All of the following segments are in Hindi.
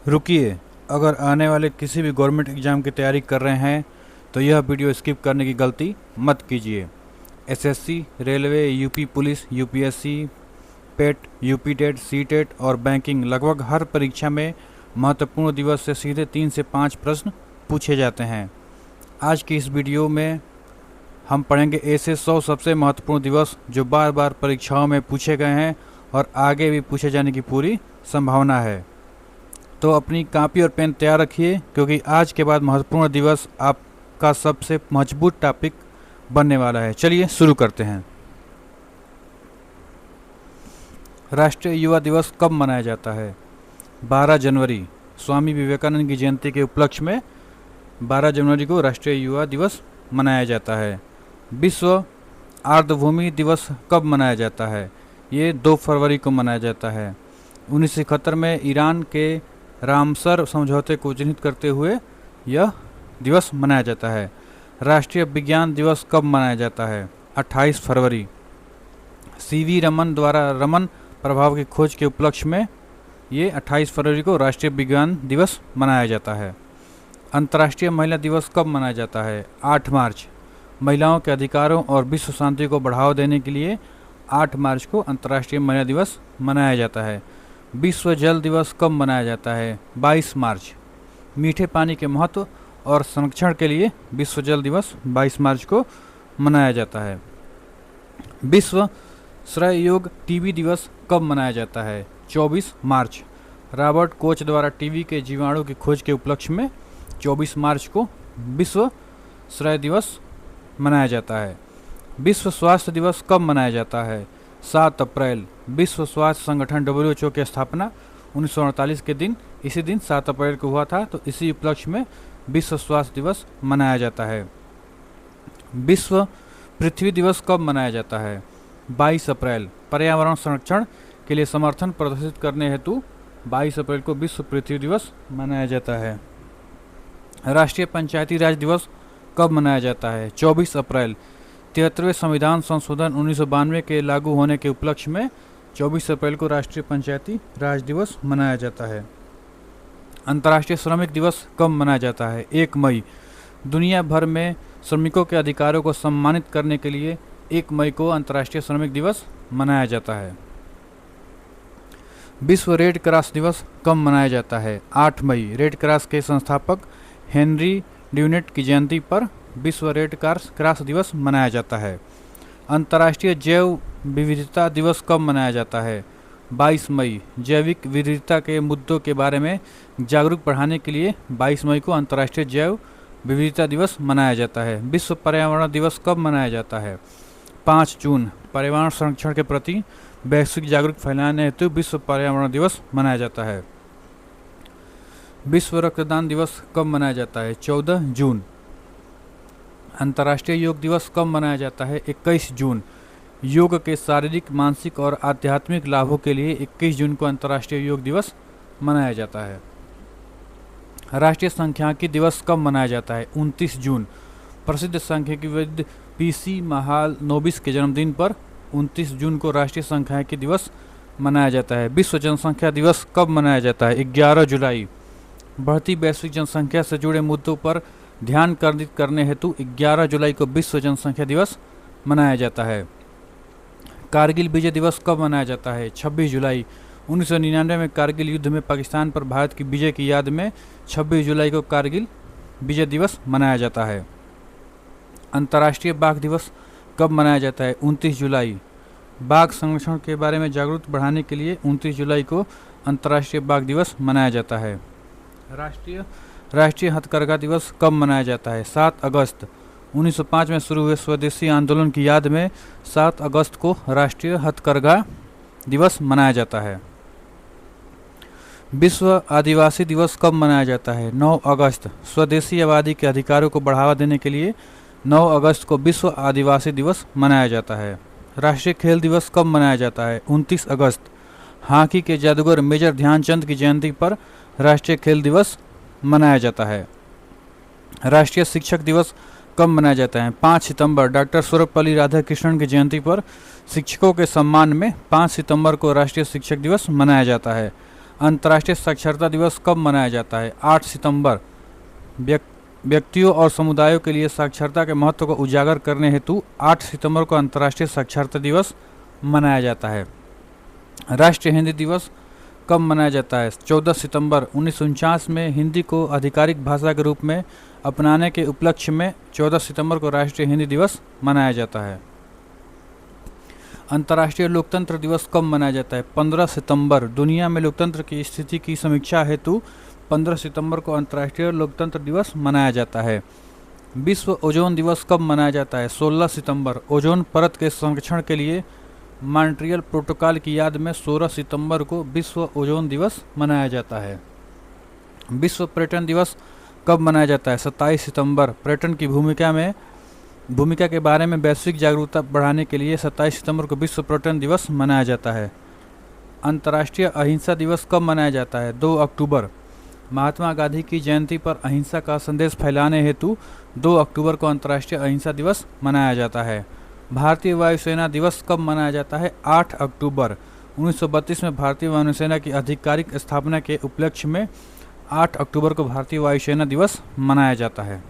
रुकिए, अगर आने वाले किसी भी गवर्नमेंट एग्ज़ाम की तैयारी कर रहे हैं तो यह वीडियो स्किप करने की गलती मत कीजिए। SSC, railway, UP police, UPSC, PET, UP TET, C TET और बैंकिंग लगभग हर परीक्षा में महत्वपूर्ण दिवस से सीधे 3 से 5 प्रश्न पूछे जाते हैं। आज की इस वीडियो में हम पढ़ेंगे ऐसे 100 सबसे महत्वपूर्ण दिवस जो बार बार परीक्षाओं में पूछे गए हैं और आगे भी पूछे जाने की पूरी संभावना है। तो अपनी कॉपी और पेन तैयार रखिए, क्योंकि आज के बाद महत्वपूर्ण दिवस आपका सबसे मजबूत टॉपिक बनने वाला है। चलिए शुरू करते हैं। राष्ट्रीय युवा दिवस कब मनाया जाता है? 12 जनवरी, स्वामी विवेकानंद की जयंती के उपलक्ष्य में 12 जनवरी को राष्ट्रीय युवा दिवस मनाया जाता है। विश्व आर्द्रभूमि दिवस कब मनाया जाता है? ये 2 फरवरी को मनाया जाता है। 1971 में ईरान के रामसर समझौते को चिन्हित करते हुए यह दिवस मनाया जाता है। राष्ट्रीय विज्ञान दिवस कब मनाया जाता है? 28 फरवरी। सीवी रमन द्वारा रमन प्रभाव की खोज के उपलक्ष्य में ये 28 फरवरी को राष्ट्रीय विज्ञान दिवस मनाया जाता है। अंतर्राष्ट्रीय महिला दिवस कब मनाया जाता है? 8 मार्च। महिलाओं के अधिकारों और विश्व शांति को बढ़ावा देने के लिए 8 मार्च को अंतर्राष्ट्रीय महिला दिवस मनाया जाता है। विश्व जल दिवस कब मनाया जाता है? 22 मार्च। मीठे पानी के महत्व और संरक्षण के लिए विश्व जल दिवस 22 मार्च को मनाया जाता है। विश्व श्रय योग टीबी दिवस कब मनाया जाता है? 24 मार्च। रॉबर्ट कोच द्वारा टीबी के जीवाणु की खोज के उपलक्ष्य में 24 मार्च को विश्व श्रय दिवस मनाया जाता है। विश्व स्वास्थ्य दिवस कब मनाया जाता है? 7 अप्रैल। विश्व स्वास्थ्य संगठन WHO की स्थापना 1948 के दिन इसी दिन 7 अप्रैल को हुआ था, तो इसी उपलक्ष्य में विश्व स्वास्थ्य दिवस मनाया जाता है। विश्व पृथ्वी दिवस कब मनाया जाता है? 22 अप्रैल। पर्यावरण संरक्षण के लिए समर्थन प्रदर्शित करने हेतु 22 अप्रैल को विश्व पृथ्वी दिवस मनाया जाता है। राष्ट्रीय पंचायती राज दिवस कब मनाया जाता है? 24 अप्रैल। 73वें संविधान संशोधन 1992 के लागू होने के उपलक्ष्य में 24 अप्रैल को राष्ट्रीय पंचायती राज दिवस मनाया जाता है। अंतर्राष्ट्रीय श्रमिक दिवस कब मनाया जाता है? 1 मई। दुनिया भर में श्रमिकों के अधिकारों को सम्मानित करने के लिए 1 मई को अंतर्राष्ट्रीय श्रमिक दिवस मनाया जाता है। विश्व रेड क्रॉस दिवस कब मनाया जाता है? 8 मई। रेड क्रॉस के संस्थापक हेनरी ड्यूनेट की जयंती पर विश्व रेड क्रॉस दिवस मनाया जाता है। अंतर्राष्ट्रीय जैव विविधता दिवस कब मनाया जाता है? 22 मई। जैविक विविधता के मुद्दों के बारे में जागरूक बढ़ाने के लिए 22 मई को अंतर्राष्ट्रीय जैव विविधता दिवस मनाया जाता है। विश्व पर्यावरण दिवस कब मनाया जाता है? 5 जून। पर्यावरण संरक्षण के प्रति वैश्विक जागरूक फैलाने हेतु विश्व पर्यावरण दिवस मनाया जाता है। विश्व रक्तदान दिवस कब मनाया जाता है? 14 जून। अंतर्राष्ट्रीय योग दिवस कब मनाया जाता है? 21 जून। योग के शारीरिक, मानसिक और आध्यात्मिक लाभों के लिए 21 जून को अंतर्राष्ट्रीय योग दिवस मनाया जाता है। राष्ट्रीय सांख्यिकी दिवस कब मनाया जाता है? 29 जून। प्रसिद्ध सांख्यिकीविद PC महालनोबिस के जन्मदिन पर 29 जून को राष्ट्रीय सांख्यिकी दिवस मनाया जाता है। विश्व जनसंख्या दिवस कब मनाया जाता है? 11 जुलाई। बढ़ती वैश्विक जनसंख्या से जुड़े मुद्दों पर ध्यान केंद्रित करने हेतु 11 जुलाई को विश्व जनसंख्या दिवस मनाया जाता है। कारगिल विजय दिवस कब मनाया जाता है? 26 जुलाई। 1999 में कारगिल युद्ध में पाकिस्तान पर भारत की विजय की याद में 26 जुलाई को कारगिल विजय दिवस मनाया जाता है। अंतर्राष्ट्रीय बाघ दिवस कब मनाया जाता है? 29 जुलाई। बाघ संरक्षण के बारे में जागरूकता बढ़ाने के लिए 29 जुलाई को अंतर्राष्ट्रीय बाघ दिवस मनाया जाता है। राष्ट्रीय हथकरघा दिवस कब मनाया जाता है? 7 अगस्त। 1905 में शुरू हुए स्वदेशी आंदोलन की याद में 7 अगस्त को राष्ट्रीय हथकरघा दिवस मनाया जाता है। विश्व आदिवासी दिवस कब मनाया जाता है? 9 अगस्त। स्वदेशी आबादी के अधिकारों को बढ़ावा देने के लिए 9 अगस्त को विश्व आदिवासी दिवस मनाया जाता है। राष्ट्रीय खेल दिवस कब मनाया जाता है? 29 अगस्त। हॉकी के जादूगर मेजर ध्यानचंद की जयंती पर राष्ट्रीय खेल दिवस मनाया जाता है। राष्ट्रीय शिक्षक दिवस कब मनाया जाता है? 5 सितंबर। डॉक्टर सर्वपल्ली राधाकृष्णन की जयंती पर शिक्षकों के सम्मान में 5 सितंबर को राष्ट्रीय शिक्षक दिवस मनाया जाता है। अंतर्राष्ट्रीय साक्षरता दिवस कब मनाया जाता है? 8 सितंबर। व्यक्तियों और समुदायों के लिए साक्षरता के महत्व को उजागर करने हेतु 8 सितंबर को अंतर्राष्ट्रीय साक्षरता दिवस मनाया जाता है। राष्ट्रीय हिंदी दिवस कब मनाया जाता है? 14 सितंबर 1949 में हिंदी को आधिकारिक भाषा के रूप में अपनाने के उपलक्ष्य में 14 सितंबर को राष्ट्रीय हिंदी दिवस मनाया जाता है। अंतर्राष्ट्रीय लोकतंत्र दिवस कब मनाया जाता है? 15 सितंबर। दुनिया में लोकतंत्र की स्थिति की समीक्षा हेतु 15 सितंबर को अंतर्राष्ट्रीय लोकतंत्र दिवस मनाया जाता है। विश्व ओजोन दिवस कब मनाया जाता है? 16 सितंबर। ओजोन परत के संरक्षण के लिए मॉन्ट्रियल प्रोटोकॉल की याद में 16 सितंबर को विश्व ओजोन दिवस मनाया जाता है। विश्व पर्यटन दिवस कब मनाया जाता है? 27 सितंबर। पर्यटन की भूमिका के बारे में वैश्विक जागरूकता बढ़ाने के लिए 27 सितंबर को विश्व पर्यटन दिवस मनाया जाता है। अंतर्राष्ट्रीय अहिंसा दिवस कब मनाया जाता है? 2 अक्टूबर। महात्मा गांधी की जयंती पर अहिंसा का संदेश फैलाने हेतु 2 अक्टूबर को अंतर्राष्ट्रीय अहिंसा दिवस मनाया जाता है। भारतीय वायुसेना दिवस कब मनाया जाता है? 8 अक्टूबर। 1932 में भारतीय वायुसेना की आधिकारिक स्थापना के उपलक्ष्य में 8 अक्टूबर को भारतीय वायुसेना दिवस मनाया जाता है।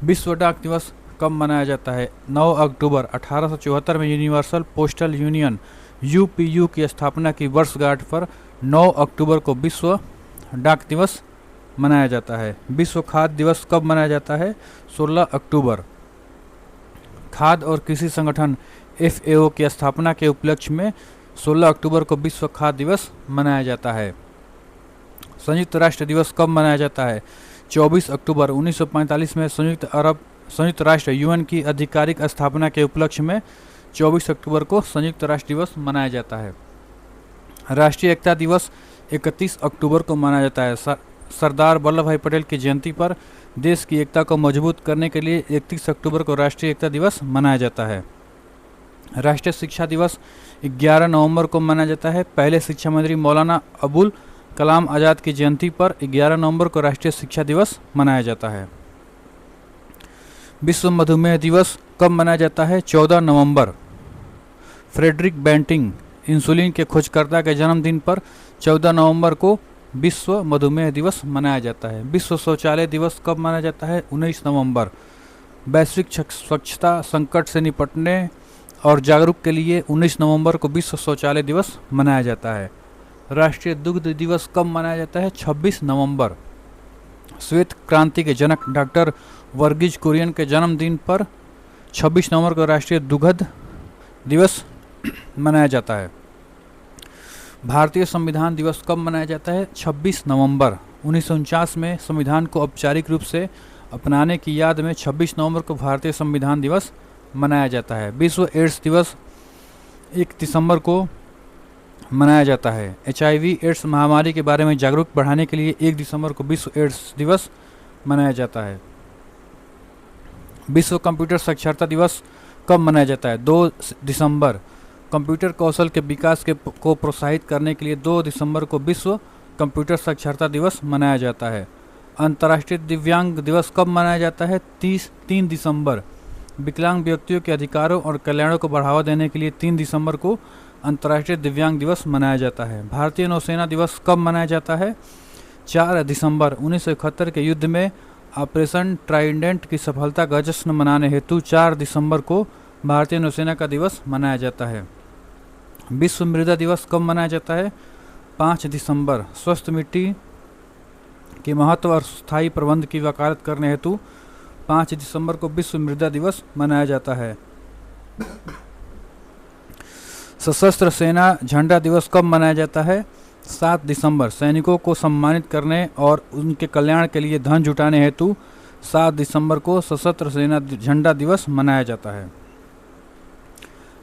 विश्व डाक दिवस कब मनाया जाता है? 9 अक्टूबर। 1874 में यूनिवर्सल पोस्टल यूनियन यूपीयू की स्थापना की वर्षगांठ पर 9 अक्टूबर को विश्व डाक दिवस मनाया जाता है। विश्व खाद्य दिवस कब मनाया जाता है? 16 अक्टूबर। खाद्य और कृषि संगठन FAO की स्थापना के उपलक्ष्य में 16 अक्टूबर को विश्व खाद्य दिवस मनाया जाता है। संयुक्त राष्ट्र दिवस कब मनाया जाता है? 24 अक्टूबर। 1945 में संयुक्त राष्ट्र UN की आधिकारिक स्थापना के उपलक्ष्य में 24 अक्टूबर को संयुक्त राष्ट्र दिवस मनाया जाता है। राष्ट्रीय एकता दिवस 31 अक्टूबर को मनाया जाता है। सरदार वल्लभ भाई पटेल की जयंती पर देश की एकता को मजबूत करने के लिए 31 अक्टूबर को राष्ट्रीय एकता दिवस मनाया जाता है। राष्ट्रीय शिक्षा दिवस 11 नवंबर को मनाया जाता है। पहले शिक्षा मंत्री मौलाना अबुल कलाम आज़ाद की जयंती पर 11 नवंबर को राष्ट्रीय शिक्षा दिवस मनाया जाता है। विश्व मधुमेह दिवस कब मनाया जाता है? 14 नवंबर। फ्रेडरिक बैंटिंग इंसुलिन के खोजकर्ता के जन्मदिन पर 14 नवंबर को विश्व मधुमेह दिवस मनाया जाता है। विश्व शौचालय दिवस कब मनाया जाता है? 19 नवंबर। वैश्विक स्वच्छता संकट से निपटने और जागरूक के लिए 19 नवंबर को विश्व शौचालय दिवस मनाया जाता है। राष्ट्रीय दुग्ध दिवस कब मनाया जाता है? 26 नवंबर। श्वेत क्रांति के जनक डॉक्टर वर्गीज कुरियन के जन्मदिन पर 26 नवंबर को राष्ट्रीय दुग्ध दिवस मनाया जाता है। भारतीय संविधान दिवस कब मनाया जाता है? 26 नवंबर। 1949 में संविधान को औपचारिक रूप से अपनाने की याद में 26 नवंबर को भारतीय संविधान दिवस मनाया जाता है। विश्व एड्स दिवस 1 दिसंबर को मनाया जाता है। HIV एड्स महामारी के बारे में जागरूक बढ़ाने के लिए 1 दिसंबर को विश्व एड्स दिवस मनाया जाता है। विश्व कंप्यूटर साक्षरता दिवस कब मनाया जाता है? 2 दिसंबर। कंप्यूटर कौशल के विकास को प्रोत्साहित करने के लिए 2 दिसंबर को विश्व कंप्यूटर साक्षरता दिवस मनाया जाता है। अंतर्राष्ट्रीय दिव्यांग दिवस कब मनाया जाता है? 3 दिसंबर। विकलांग व्यक्तियों के अधिकारों और कल्याण को बढ़ावा देने के लिए 3 दिसंबर को अंतर्राष्ट्रीय दिव्यांग दिवस मनाया जाता है। भारतीय नौसेना दिवस कब मनाया जाता है? 4 दिसंबर। 1971 के युद्ध में ऑपरेशन ट्राइडेंट की सफलता का जश्न मनाने हेतु 4 दिसंबर को भारतीय नौसेना का दिवस मनाया जाता है। विश्व मृदा दिवस कब मनाया जाता है? 5 दिसंबर। स्वस्थ मिट्टी के महत्व और स्थायी प्रबंध की वकालत करने हेतु 5 दिसंबर को विश्व मृदा दिवस मनाया जाता है। सशस्त्र सेना झंडा दिवस कब मनाया जाता है? 7 दिसंबर। सैनिकों को सम्मानित करने और उनके कल्याण के लिए धन जुटाने हेतु 7 दिसंबर को सशस्त्र सेना झंडा दिवस मनाया जाता है।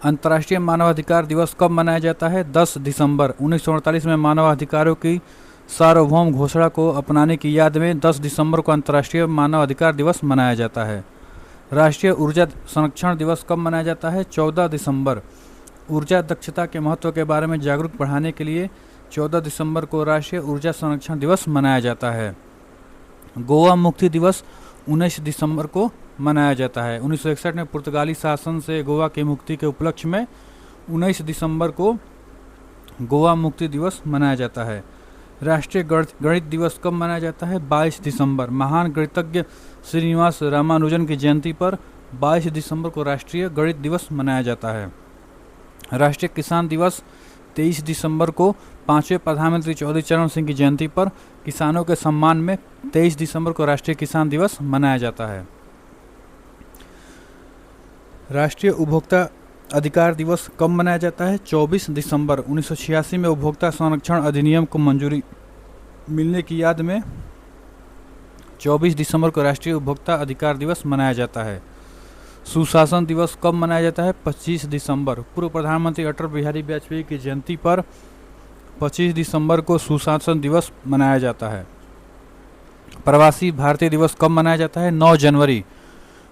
अंतर्राष्ट्रीय मानवाधिकार दिवस कब मनाया जाता है? 10 दिसंबर। 1948 में मानवाधिकारों की सार्वभौम घोषणा को अपनाने की याद में 10 दिसंबर को अंतर्राष्ट्रीय मानवाधिकार दिवस मनाया जाता है। राष्ट्रीय ऊर्जा संरक्षण दिवस कब मनाया जाता है? 14 दिसंबर। ऊर्जा दक्षता के महत्व के बारे में जागरूक बढ़ाने के लिए 14 दिसंबर को राष्ट्रीय ऊर्जा संरक्षण दिवस मनाया जाता है। गोवा मुक्ति दिवस 19 दिसंबर को मनाया जाता है। 1961 में पुर्तगाली शासन से गोवा की मुक्ति के उपलक्ष्य में 19 दिसंबर को गोवा मुक्ति दिवस मनाया जाता है। राष्ट्रीय गणित दिवस कब मनाया जाता है? 22 दिसंबर। महान गणितज्ञ श्रीनिवास रामानुजन की जयंती पर 22 दिसंबर को राष्ट्रीय गणित दिवस मनाया जाता है। राष्ट्रीय किसान दिवस 23 दिसंबर को 5वें प्रधानमंत्री चौधरी चरण सिंह की जयंती पर किसानों के सम्मान में 23 दिसंबर को राष्ट्रीय किसान दिवस मनाया जाता है। राष्ट्रीय उपभोक्ता अधिकार दिवस कब मनाया जाता है? 24 दिसंबर। 1986 में उपभोक्ता संरक्षण अधिनियम को मंजूरी मिलने की याद में 24 दिसंबर को राष्ट्रीय उपभोक्ता अधिकार दिवस मनाया जाता है। सुशासन दिवस कब मनाया जाता है? 25 दिसंबर। पूर्व प्रधानमंत्री अटल बिहारी वाजपेयी की जयंती पर 25 दिसंबर को सुशासन दिवस मनाया जाता है। प्रवासी भारतीय दिवस कब मनाया जाता है? 9 जनवरी।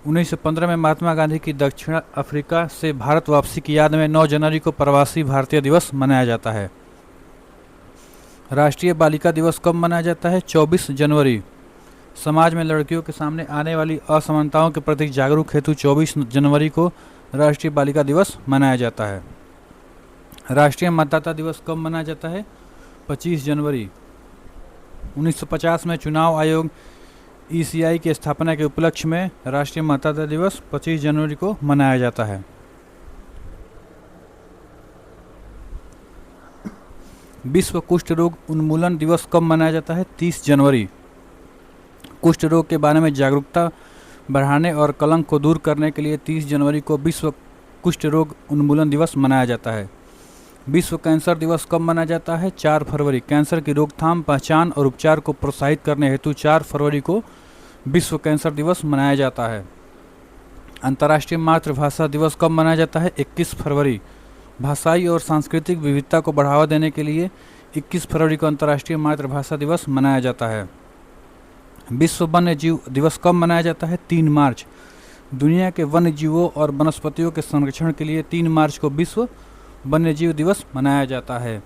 1915 में महात्मा गांधी की दक्षिण अफ्रीका से भारत वापसी की याद में 9 जनवरी को प्रवासी भारतीय दिवस मनाया जाता है। राष्ट्रीय बालिका दिवस कब मनाया जाता है? 24 जनवरी। समाज में लड़कियों के सामने आने वाली असमानताओं के प्रति जागरूक हेतु 24 जनवरी को राष्ट्रीय बालिका दिवस मनाया जाता है। राष्ट्रीय मतदाता दिवस कब मनाया जाता है? 25 जनवरी। 1950 में चुनाव आयोग ईसीआई की स्थापना के उपलक्ष्य में राष्ट्रीय मतदाता दिवस 25 जनवरी को मनाया जाता है। विश्व कुष्ठ रोग उन्मूलन दिवस कब मनाया जाता है? 30 जनवरी। कुष्ठ रोग के बारे में जागरूकता बढ़ाने और कलंक को दूर करने के लिए 30 जनवरी को विश्व कुष्ठ रोग उन्मूलन दिवस मनाया जाता है। विश्व कैंसर दिवस कब मनाया जाता है? 4 फरवरी। कैंसर की रोकथाम, पहचान और उपचार को प्रोत्साहित करने हेतु 4 फरवरी को विश्व कैंसर दिवस मनाया जाता है। अंतर्राष्ट्रीय मातृभाषा दिवस कब मनाया जाता है? 21 फरवरी। भाषाई और सांस्कृतिक विविधता को बढ़ावा देने के लिए 21 फरवरी को अंतर्राष्ट्रीय मातृभाषा दिवस मनाया जाता है। विश्व वन्य जीव दिवस कब मनाया जाता है? 3 मार्च। दुनिया के वन्य जीवों और वनस्पतियों के संरक्षण के लिए 3 मार्च को विश्व वन्य जीव दिवस मनाया जाता है।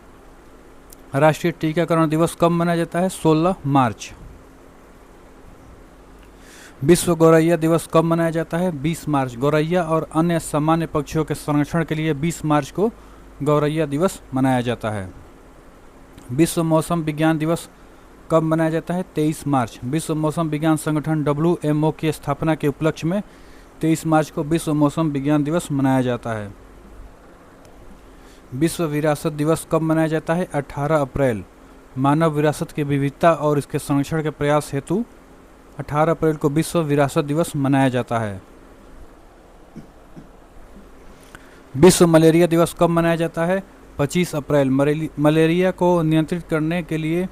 राष्ट्रीय टीकाकरण दिवस कब मनाया जाता है? 16 मार्च। विश्व गौरैया दिवस कब मनाया जाता है? 20 मार्च। गौरैया और अन्य सामान्य पक्षियों के संरक्षण के लिए 20 मार्च को गौरैया दिवस मनाया जाता है। विश्व मौसम विज्ञान दिवस कब मनाया जाता है? 23 मार्च। विश्व मौसम विज्ञान संगठन WMO की स्थापना के उपलक्ष्य में 23 मार्च को विश्व मौसम विज्ञान दिवस मनाया जाता है। विश्व विरासत दिवस कब मनाया जाता है? 18 अप्रैल। मानव विरासत की विविधता और इसके संरक्षण के प्रयास हेतु 18 अप्रैल को विश्व विरासत दिवस मनाया जाता है। विश्व मलेरिया दिवस कब मनाया जाता है? 25 अप्रैल। मलेरिया को नियंत्रित करने के लिए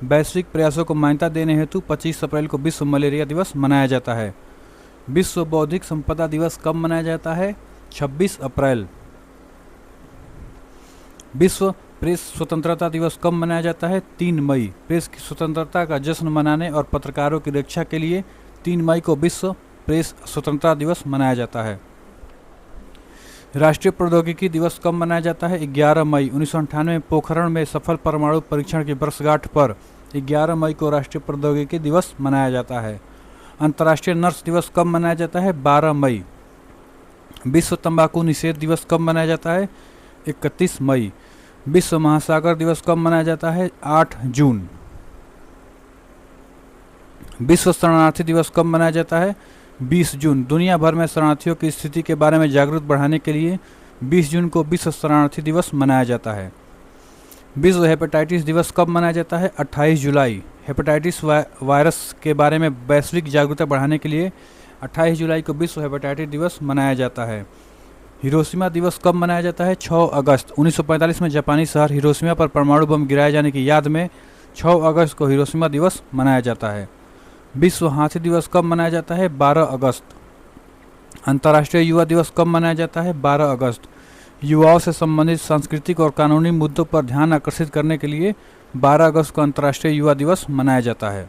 वैश्विक प्रयासों को मान्यता देने हेतु 25 अप्रैल को विश्व मलेरिया दिवस मनाया जाता है। विश्व बौद्धिक संपदा दिवस कब मनाया जाता है? 26 अप्रैल। विश्व प्रेस स्वतंत्रता दिवस कब मनाया जाता है? 3 मई। प्रेस की स्वतंत्रता का जश्न मनाने और पत्रकारों की रक्षा के लिए 3 मई को विश्व प्रेस स्वतंत्रता दिवस मनाया जाता है। राष्ट्रीय प्रौद्योगिकी दिवस कब मनाया जाता है? 11 मई। 1998 में पोखरण में सफल परमाणु परीक्षण की वर्षगांठ पर 11 मई को राष्ट्रीय प्रौद्योगिकी दिवस मनाया जाता है। अंतर्राष्ट्रीय नर्स दिवस कब मनाया जाता है? 12 मई। विश्व तंबाकू निषेध दिवस कब मनाया जाता है? 31 मई। विश्व महासागर दिवस कब मनाया जाता है? 8 जून। विश्व शरणार्थी दिवस कब मनाया जाता है? 20 जून। दुनिया भर में शरणार्थियों की स्थिति के बारे में जागरूक बढ़ाने के लिए 20 जून को विश्व शरणार्थी दिवस मनाया जाता है। विश्व हेपेटाइटिस दिवस कब मनाया जाता है? 28 जुलाई। हेपेटाइटिस वायरस के बारे में वैश्विक जागरूकता बढ़ाने के लिए 28 जुलाई को विश्व हेपेटाइटिस दिवस मनाया जाता है। हिरोशिमा दिवस कब मनाया जाता है? 6 अगस्त। 1945 में जापानी शहर हिरोशिमा पर परमाणु बम गिराए जाने की याद में 6 अगस्त को हिरोशिमा दिवस मनाया जाता है। विश्व हाथी दिवस कब मनाया जाता है? 12 अगस्त। अंतर्राष्ट्रीय युवा दिवस कब मनाया जाता है? 12 अगस्त। युवाओं से संबंधित सांस्कृतिक और कानूनी मुद्दों पर ध्यान आकर्षित करने के लिए 12 अगस्त को अंतर्राष्ट्रीय युवा दिवस मनाया जाता है।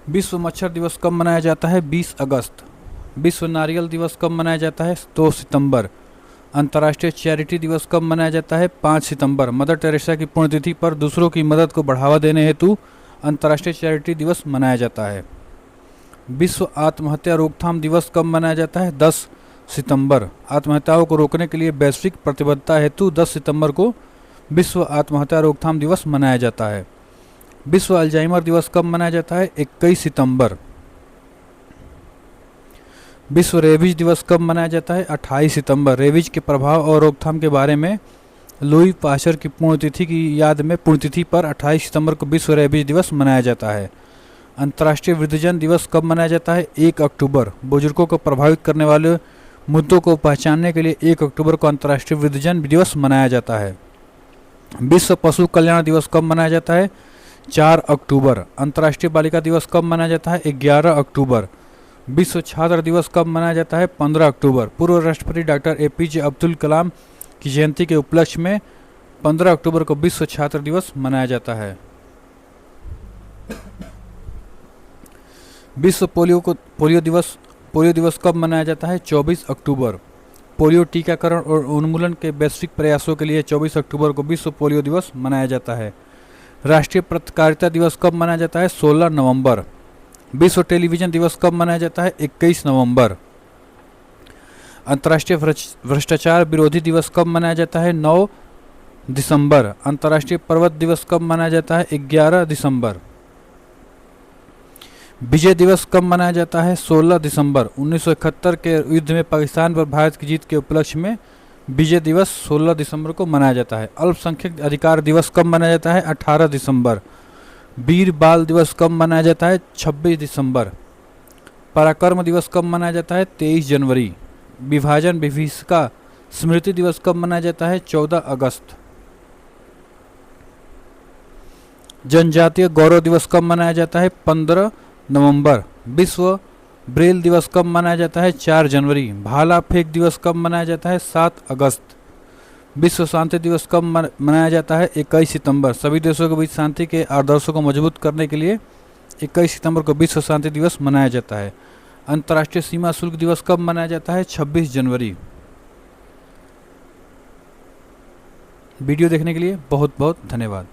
विश्व मच्छर दिवस कब मनाया जाता है? 20 अगस्त। विश्व नारियल दिवस कब मनाया जाता है? 2 सितंबर। अंतर्राष्ट्रीय चैरिटी दिवस कब मनाया जाता है? 5 सितंबर। मदर टेरेसा की पुण्यतिथि पर दूसरों की मदद को बढ़ावा देने हेतु अंतर्राष्ट्रीय चैरिटी दिवस मनाया जाता है। विश्व आत्महत्या रोकथाम दिवस कब मनाया जाता है? 10 सितंबर, आत्महत्याओं को रोकने के लिए वैश्विक प्रतिबद्धता हेतु 10 सितंबर को विश्व आत्महत्या रोकथाम दिवस मनाया जाता है। विश्व अल्जाइमर दिवस कब मनाया जाता है? 21 सितंबर। विश्व रेबीज दिवस कब मनाया जाता है? 28 सितंबर। रेबीज के प्रभाव और रोकथाम के बारे में लुई पाश्चर की पुण्यतिथि की याद में पुण्यतिथि पर 28 सितंबर को विश्व रेबीज दिवस मनाया जाता है। अंतर्राष्ट्रीय वृद्धजन दिवस कब मनाया जाता है? 1 अक्टूबर। बुजुर्गों को प्रभावित करने वाले मुद्दों को पहचानने के लिए 1 अक्टूबर को अंतर्राष्ट्रीय वृद्धजन दिवस मनाया जाता है। विश्व पशु कल्याण दिवस कब मनाया जाता है? 4 अक्टूबर। अंतर्राष्ट्रीय बालिका दिवस कब मनाया जाता है? 11 अक्टूबर। विश्व छात्र दिवस कब मनाया जाता है? 15 अक्टूबर। पूर्व राष्ट्रपति डॉक्टर APJ अब्दुल कलाम की जयंती के उपलक्ष्य में 15 अक्टूबर को विश्व छात्र दिवस मनाया जाता है। विश्व पोलियो दिवस कब मनाया जाता है? 24 अक्टूबर। पोलियो टीकाकरण और उन्मूलन के वैश्विक प्रयासों के लिए 24 अक्टूबर को विश्व पोलियो दिवस मनाया जाता है। राष्ट्रीय पत्रकारिता दिवस कब मनाया जाता है? 16 नवंबर। विश्व टेलीविजन दिवस कब मनाया जाता है? 21 नवंबर। अंतर्राष्ट्रीय भ्रष्टाचार विरोधी दिवस कब मनाया जाता है? 9 दिसंबर। अंतर्राष्ट्रीय पर्वत दिवस कब मनाया जाता है? 11 दिसंबर। विजय दिवस कब मनाया जाता है? 16 दिसंबर। 1971 के युद्ध में पाकिस्तान पर भारत की जीत के उपलक्ष्य में विजय दिवस 16 दिसंबर को मनाया जाता है। अल्पसंख्यक अधिकार दिवस कब मनाया जाता है? 18 दिसंबर। वीर बाल दिवस कब मनाया जाता है? 26 दिसंबर। पराक्रम दिवस कब मनाया जाता है? 23 जनवरी। विभाजन विभीषिका स्मृति दिवस कब मनाया जाता है? 14 अगस्त। जनजातीय गौरव दिवस कब मनाया जाता है? 15 नवंबर। विश्व ब्रेल दिवस कब मनाया जाता है? 4 जनवरी। भाला फेंक दिवस कब मनाया जाता है? 7 अगस्त। विश्व शांति दिवस कब मनाया जाता है? 21 सितंबर। सभी देशों के बीच शांति के आदर्शों को मजबूत करने के लिए 21 सितंबर को विश्व शांति दिवस मनाया जाता है। अंतर्राष्ट्रीय सीमा शुल्क दिवस कब मनाया जाता है? 26 जनवरी। वीडियो देखने के लिए बहुत बहुत धन्यवाद।